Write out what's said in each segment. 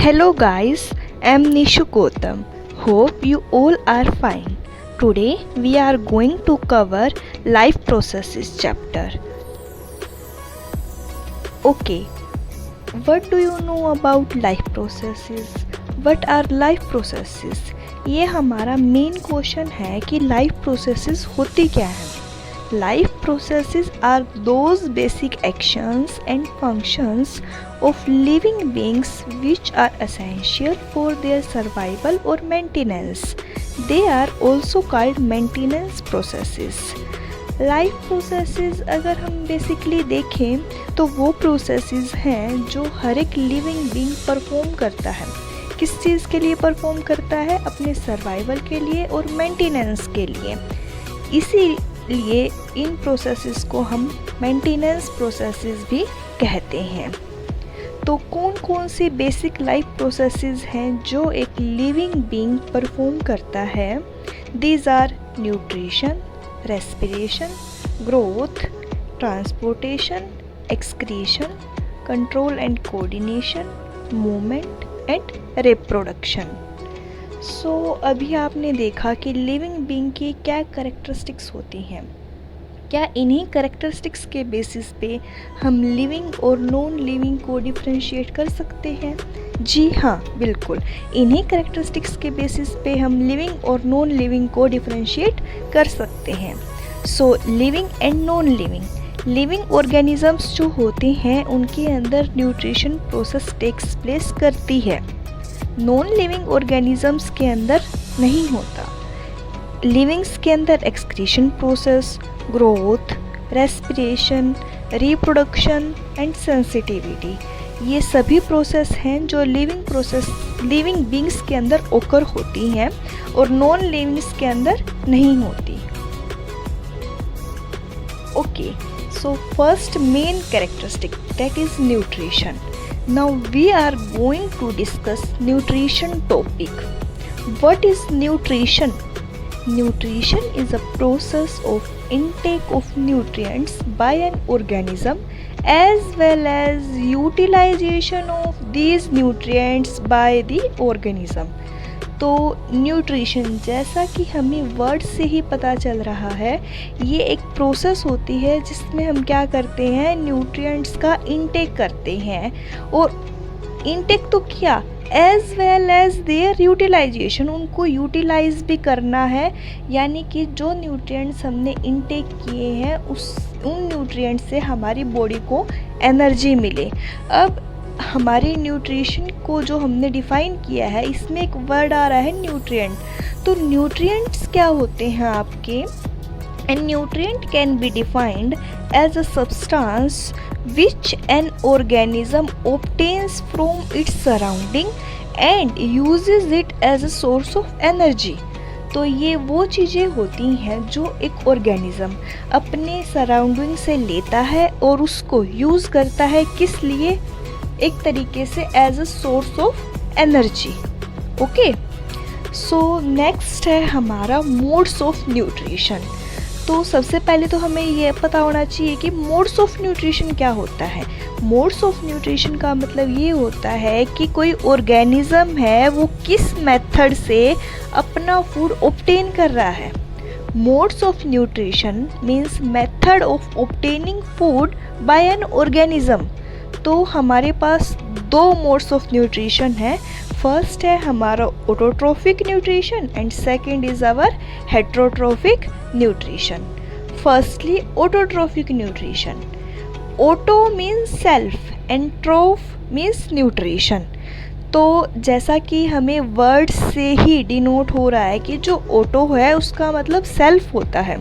Hello guys, I'm Nishu Gautam. Hope you all are fine. Today we are going to cover life processes chapter. Okay, what do you know about life processes? What are life processes? ये हमारा main question है कि life processes होती क्या है. Life processes are those basic actions and functions of living beings which are essential for their survival or maintenance. They are also called maintenance processes. Life processes अगर हम basically देखें तो वो प्रोसेसेस हैं जो हर एक लिविंग बीइंग परफॉर्म करता है. किस चीज़ के लिए परफॉर्म करता है? अपने सर्वाइवल के लिए और मेंटेनेंस के लिए. इसीलिए इन प्रोसेसेस को हम मेंटेनेंस प्रोसेसेस भी कहते हैं. तो कौन कौन सी बेसिक लाइफ प्रोसेसेस हैं जो एक लिविंग बीइंग परफॉर्म करता है? These are nutrition, respiration, growth, transportation, excretion, control and coordination, movement and reproduction. So अभी आपने देखा कि लिविंग बीइंग की क्या कैरेक्टरिस्टिक्स होती हैं. क्या इन्हीं कैरेक्टरिस्टिक्स के बेसिस पे हम लिविंग और नॉन लिविंग को डिफ्रेंशिएट कर सकते हैं? जी हाँ, बिल्कुल. इन्हीं कैरेक्टरिस्टिक्स के बेसिस पे हम लिविंग और नॉन लिविंग को डिफ्रेंशिएट कर सकते हैं. So living and non living. Living organisms जो होते हैं उनके अंदर न्यूट्रिशन प्रोसेस टेक्स प्लेस करती है. नॉन लिविंग ऑर्गेनिजम्स के अंदर नहीं होता. लिविंग्स के अंदर excretion process, growth, respiration, reproduction and sensitivity, ये सभी प्रोसेस हैं जो लिविंग बीइंग्स के अंदर ओकर होती हैं और नॉन लिविंग्स के अंदर नहीं होती. Okay, so first main characteristic that is nutrition. Now we are going to discuss nutrition topic. What is nutrition? Nutrition is a process of intake of nutrients by an organism as well as utilization of these nutrients by the organism. तो nutrition, जैसा कि हमें word से ही पता चल रहा है, ये एक प्रोसेस होती है जिसमें हम क्या करते हैं, न्यूट्रिएंट्स का इनटेक करते हैं. और इनटेक तो किया, as well as their utilization, उनको यूटिलाइज भी करना है. यानी कि जो न्यूट्रिएंट्स हमने इनटेक किए हैं उन न्यूट्रिएंट्स से हमारी बॉडी को एनर्जी मिले. अब हमारे न्यूट्रिशन को जो हमने डिफ़ाइन किया है, इसमें एक वर्ड आ रहा है न्यूट्रिएंट. तो न्यूट्रिएंट्स क्या होते हैं आपके? And nutrient can be defined as a substance which an organism obtains from its surrounding and uses it as a source of energy. तो ये वो चीज़ें होती हैं जो एक ऑर्गेनिज्म अपने सराउंडिंग से लेता है और उसको यूज़ करता है. किस लिए? एक तरीके से as a source of energy. Okay, so next है हमारा मोड्स ऑफ न्यूट्रिशन. तो सबसे पहले तो हमें ये पता होना चाहिए कि मोड्स ऑफ न्यूट्रिशन क्या होता है. मोड्स ऑफ न्यूट्रिशन का मतलब ये होता है कि कोई ऑर्गेनिज्म है वो किस मेथड से अपना फूड ऑब्टेन कर रहा है. Modes of nutrition means method of obtaining food by an organism. तो हमारे पास दो मोड्स ऑफ न्यूट्रिशन है. फर्स्ट है हमारा autotrophic nutrition and second is our heterotrophic nutrition. Firstly autotrophic nutrition. Auto means self and troph means nutrition. तो जैसा कि हमें वर्ड से ही डिनोट हो रहा है कि जो ऑटो है उसका मतलब सेल्फ होता है,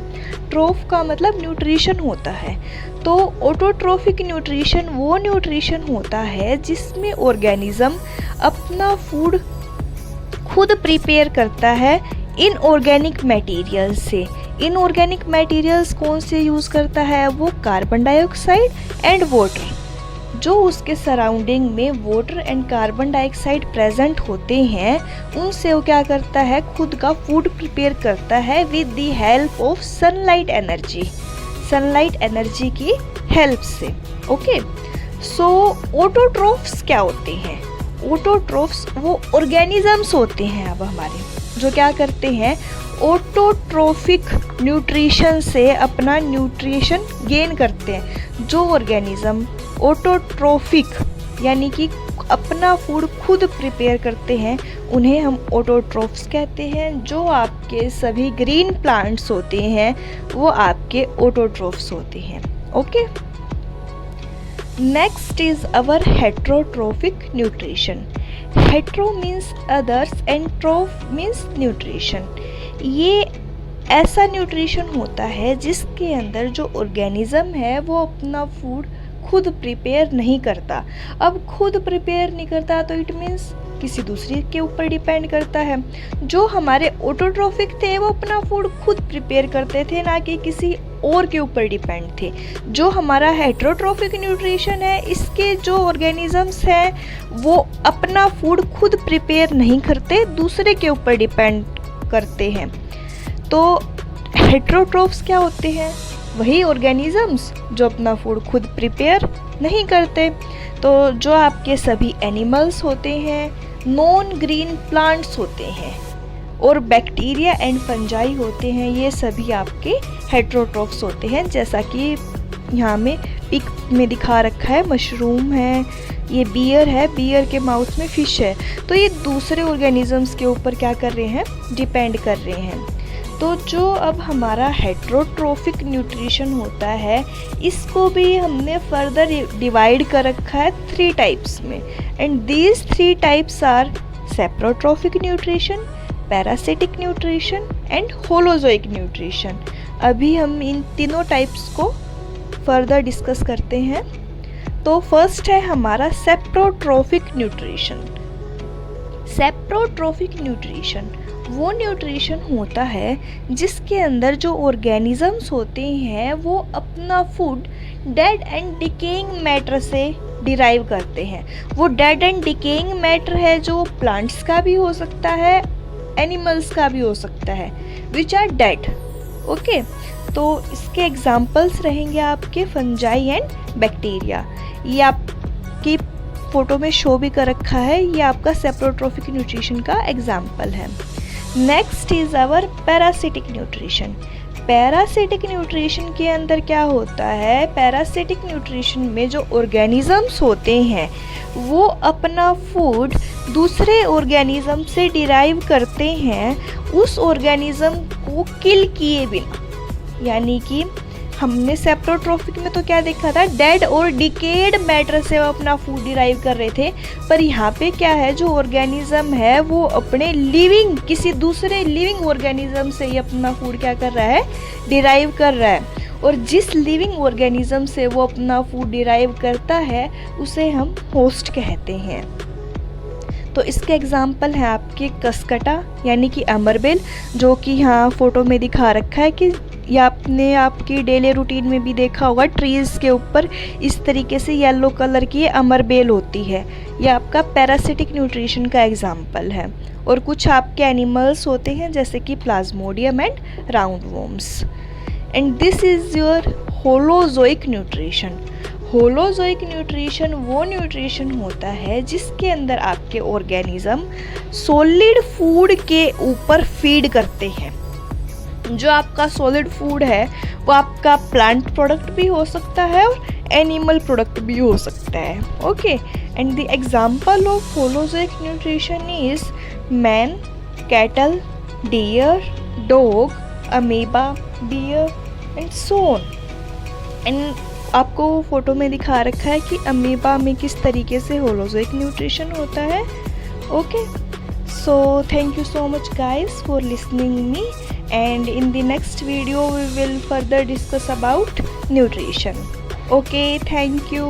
ट्रोफ का मतलब न्यूट्रिशन होता है. तो ऑटोट्रोफिक न्यूट्रिशन वो न्यूट्रिशन होता है जिसमें ऑर्गेनिज्म अपना फूड खुद प्रिपेयर करता है इनऑर्गेनिक मटेरियल्स से. इनऑर्गेनिक मटेरियल्स कौन से यूज़ करता है? वो कार्बन डाइऑक्साइड एंड वाटर. जो उसके सराउंडिंग में water and carbon dioxide present होते हैं उनसे वो क्या करता है, खुद का फूड प्रिपेयर करता है with the help of sunlight energy. Sunlight energy की हेल्प से. ओके, सो ऑटोट्रोफ्स क्या होते हैं? ऑटोट्रोफ्स वो ऑर्गेनिजम्स होते हैं अब हमारे जो क्या करते हैं, ऑटोट्रोफिक न्यूट्रिशन से अपना न्यूट्रिशन गेन करते हैं। जो ऑर्गेनिज्म ऑटोट्रोफिक यानी कि अपना फूड खुद प्रिपेयर करते हैं उन्हें हम ऑटोट्रोफ्स कहते हैं। जो आपके सभी ग्रीन प्लांट्स होते हैं वो आपके ऑटोट्रोफ्स होते हैं। Okay, next is our heterotrophic nutrition. Hetero means others and troph means nutrition. ये ऐसा न्यूट्रिशन होता है जिसके अंदर जो ऑर्गेनिज्म है वो अपना फूड खुद प्रिपेयर नहीं करता। अब खुद प्रिपेयर नहीं करता तो इट मीन्स किसी दूसरे के ऊपर डिपेंड करता है। जो हमारे ऑटोट्रोफिक थे वो अपना फूड खुद प्रिपेयर करते थे, ना कि किसी और के ऊपर डिपेंड थे। जो हमारा हेट्रोट्रोफिक न्यूट्रिशन है, इसके जो ऑर्गेनिजम्स हैं वो अपना फूड खुद प्रिपेयर नहीं करते, दूसरे के ऊपर डिपेंड करते हैं। तो हेट्रोट्रोफ्स क्या होते हैं? वही ऑर्गेनिजम्स जो अपना फूड खुद प्रिपेयर नहीं करते। तो जो आपके सभी एनिमल्स होते हैं, नॉन ग्रीन प्लांट्स होते हैं और बैक्टीरिया एंड फंजाई होते हैं, ये सभी आपके हेट्रोट्रोफ्स होते हैं। जैसा कि यहाँ में पिक में दिखा रखा है, मशरूम है, ये बियर है, बियर के माउथ में फिश है। तो ये दूसरे ऑर्गेनिजम्स के ऊपर क्या कर रहे हैं, डिपेंड कर रहे हैं। तो जो अब हमारा हेट्रोट्रोफिक न्यूट्रिशन होता है, इसको भी हमने फर्दर डिवाइड कर रखा है 3 टाइप्स में। And these 3 types are saprotrophic nutrition, parasitic nutrition and holozoic nutrition. अभी हम इन तीनों टाइप्स को फर्दर डिस्कस करते हैं। तो फर्स्ट है हमारा सेप्रोट्रोफिक न्यूट्रिशन। सेप्रोट्रोफिक न्यूट्रिशन वो न्यूट्रिशन होता है जिसके अंदर जो ऑर्गेनिजम्स होते हैं वो अपना food dead and decaying matter से डिराइव करते हैं। वो डेड एंड डिकेइंग मैटर है जो प्लांट्स का भी हो सकता है, एनिमल्स का भी हो सकता है, विच आर डेड। ओके, तो इसके एग्जाम्पल्स रहेंगे आपके फंजाई एंड बैक्टीरिया। ये आपकी फ़ोटो में शो भी कर रखा है, ये आपका सेप्रोट्रोफिक न्यूट्रिशन का एग्जाम्पल है। Next is our parasitic nutrition. Parasitic nutrition के अंदर क्या होता है, पैरासिटिक न्यूट्रिशन में जो ऑर्गेनिजम्स होते हैं वो अपना फूड दूसरे ऑर्गेनिज्म से डिराइव करते हैं, उस ऑर्गेनिज्म को किल किए बिना। यानी कि हमने सेप्रोट्रोफिक में तो क्या देखा था, डेड और डिकेड मैटर से वो अपना फूड डिराइव कर रहे थे। पर यहाँ पे क्या है, जो ऑर्गेनिज्म है वो अपने लिविंग किसी दूसरे लिविंग ऑर्गेनिज्म से ही अपना फूड क्या कर रहा है, डिराइव कर रहा है। और जिस लिविंग ऑर्गेनिज्म से वो अपना फूड डिराइव करता है उसे हम होस्ट कहते हैं। तो इसके एग्जाम्पल हैं आपके कसकटा यानी कि अमरबेल, जो कि यहाँ फ़ोटो में दिखा रखा है कि या आपने आपकी डेली रूटीन में भी देखा होगा, ट्रीज़ के ऊपर इस तरीके से येलो कलर की अमरबेल होती है। यह आपका पैरासिटिक न्यूट्रिशन का एग्जाम्पल है। और कुछ आपके एनिमल्स होते हैं जैसे कि Plasmodium and round worms. And this is your holozoic nutrition. Holozoic nutrition वो न्यूट्रिशन होता है जिसके अंदर आपके ऑर्गेनिज्म सॉलिड फूड के ऊपर फीड करते हैं। जो आपका सॉलिड फूड है वो आपका प्लांट प्रोडक्ट भी हो सकता है और एनिमल प्रोडक्ट भी हो सकता है। Okay, and the example of holozoic nutrition is man, cattle, deer, dog, amoeba, bear and so on. And आपको फोटो में दिखा रखा है कि अमीबा में किस तरीके से होलोजोइक न्यूट्रिशन होता है। Okay, so thank you so much guys for listening me, and in the next video we will further discuss about nutrition. Okay, thank you.